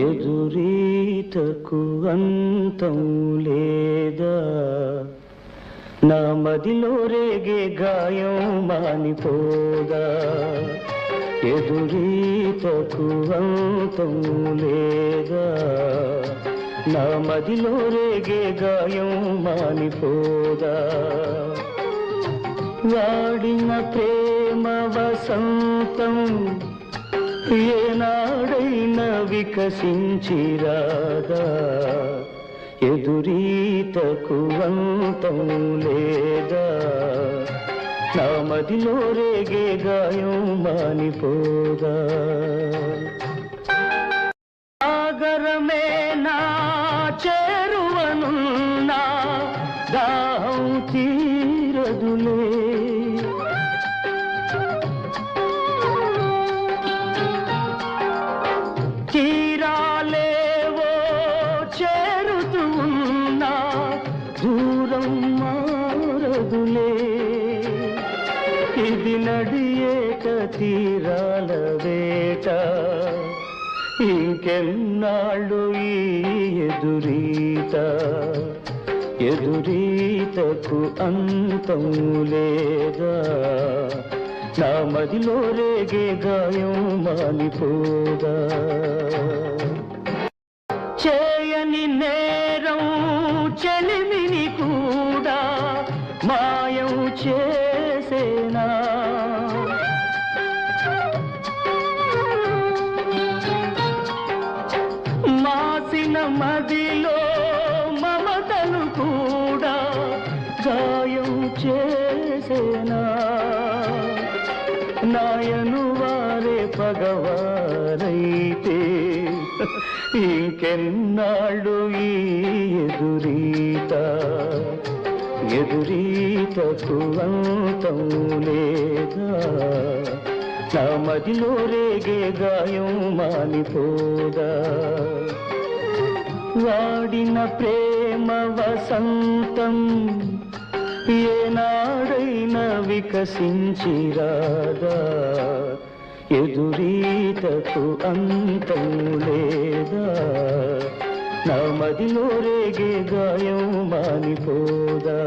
ఎదురీతకు అంతం లేదా, నా మదిలో రేగే గాయం మానిపోదా. ఎదురీతకు అంతం లేదా, నా మదిలో రేగే గాయం మానిపోదా. వాడిన ప్రేమ వసంతం ఏనాడైనా వికసించిరాదా. ఎదురీతకు అంతం లేదా, నా మదిలో రేగే గాయం మానిపోదా. సాగరమే నా చేరువనున్నా దాహం తీరదులే. తీరాలేవో చేరుతూ ఉన్నా దూరం మారదులే. ఇది నడియేట తీరాల వేట, ఇంకెన్నాళ్ళు ఈ ఎదురీత. ఎదురీతకు అంతం లేదా, నా మదిలో రేగే గాయం మానిపోదా. చేయని నేరం చెలిమిని కూడా మాయం చేసేనా. మాసిన మదిలో మమతను కూడా గాయం చేసేనా. నాయను వారే పగవారైతే ఇంకెన్నాళ్ళు ఈ ఎదురీత. ఎదురీతకు అంతం లేదా, నా మదిలో రేగే గాయం మానిపోదా. వాడిన ప్రేమ వసంతం ఏనాడైనా వికసించిరాదా. ఎదురీతకు అంతం లేదా, నా మదిలో రేగే గాయం మానిపోదా.